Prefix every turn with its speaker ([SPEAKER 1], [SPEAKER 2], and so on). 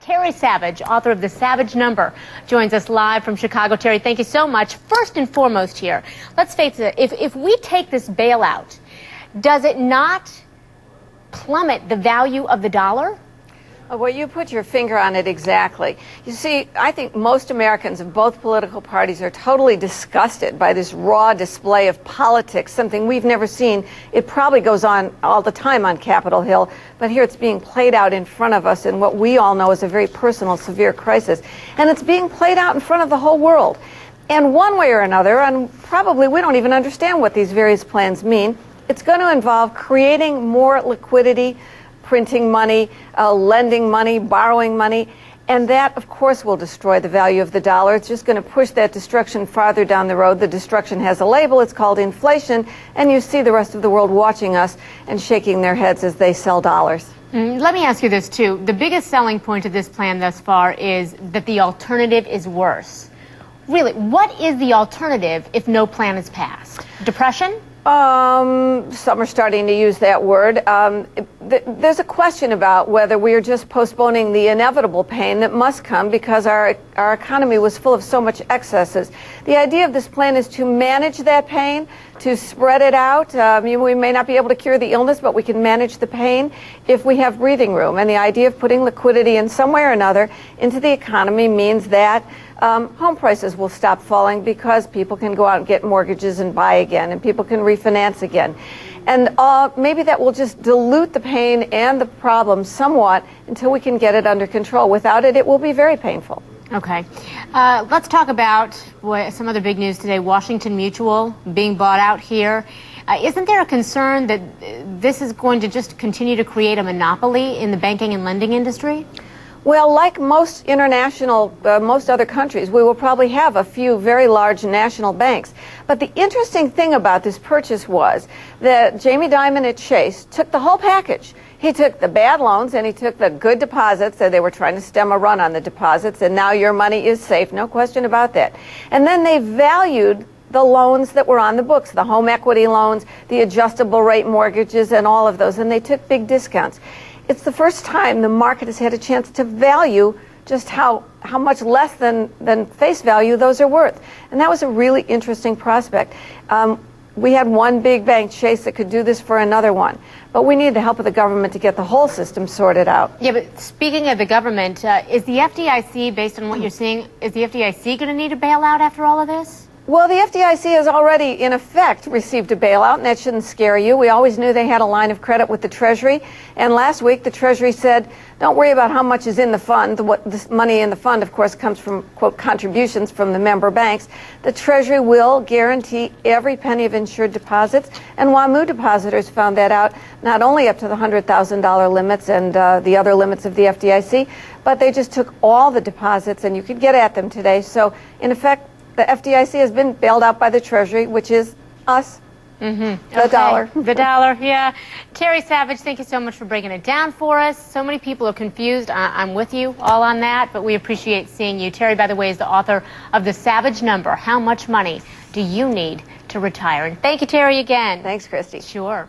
[SPEAKER 1] Terry Savage, author of The Savage Number, joins us live from Chicago. Terry, thank you so much. First and foremost here, let's face it, if we take this bailout, does it not plummet the value of the dollar?
[SPEAKER 2] Well, you put your finger on it exactly. You see, I think most Americans of both political parties are totally disgusted by this raw display of politics, something we've never seen. It probably goes on all the time on Capitol Hill, but here it's being played out in front of us in what we all know is a very personal, severe crisis. And it's being played out in front of the whole world. And one way or another, and probably we don't even understand what these various plans mean, it's going to involve creating more liquidity, printing money, lending money, borrowing money, and that, of course, will destroy the value of the dollar. It's just going to push that destruction farther down the road. The destruction has a label. It's called inflation, and you see the rest of the world watching us and shaking their heads as they sell dollars.
[SPEAKER 1] Let me ask you this, too. The biggest selling point of this plan thus far is that the alternative is worse. Really, what is the alternative if no plan is passed? Depression?
[SPEAKER 2] Some are starting to use that word. There's a question about whether we are just postponing the inevitable pain that must come because our economy was full of so much excesses. The idea of this plan is to manage that pain, to spread it out. We may not be able to cure the illness, but we can manage the pain if we have breathing room. And the idea of putting liquidity in some way or another into the economy means that home prices will stop falling because people can go out and get mortgages and buy again, and people can refinance again. And maybe that will just dilute the pain and the problem somewhat until we can get it under control. Without it, it will be very painful.
[SPEAKER 1] Okay. Let's talk about some other big news today. Washington Mutual being bought out here. Isn't there a concern that this is going to just continue to create a monopoly in the banking and lending industry?
[SPEAKER 2] Well, like most most other countries, we will probably have a few very large national banks. But the interesting thing about this purchase was that Jamie Dimon at Chase took the whole package. He took the bad loans and he took the good deposits, and they were trying to stem a run on the deposits, and now your money is safe, no question about that. And then they valued the loans that were on the books, the home equity loans, the adjustable rate mortgages, and all of those, and they took big discounts. It's the first time the market has had a chance to value just how much less than face value those are worth. And that was a really interesting prospect. We had one big bank, Chase, that could do this for another one. But we need the help of the government to get the whole system sorted out.
[SPEAKER 1] Yeah, but speaking of the government, is the FDIC, based on what you're seeing, is the FDIC going to need a bailout after all of this?
[SPEAKER 2] Well, the FDIC has already, in effect, received a bailout, and that shouldn't scare you. We always knew they had a line of credit with the Treasury, and last week the Treasury said, don't worry about how much is in the fund. What this money in the fund, of course, comes from, quote, contributions from the member banks. The Treasury will guarantee every penny of insured deposits, and WAMU depositors found that out, not only up to the $100,000 limits and the other limits of the FDIC, but they just took all the deposits, and you could get at them today. So, in effect, the FDIC has been bailed out by the Treasury, which is us, the dollar.
[SPEAKER 1] The dollar, yeah. Terry Savage, thank you so much for breaking it down for us. So many people are confused. I'm with you all on that, but we appreciate seeing you. Terry, by the way, is the author of The Savage Number. How much money do you need to retire? And thank you, Terry, again.
[SPEAKER 2] Thanks, Christy.
[SPEAKER 1] Sure.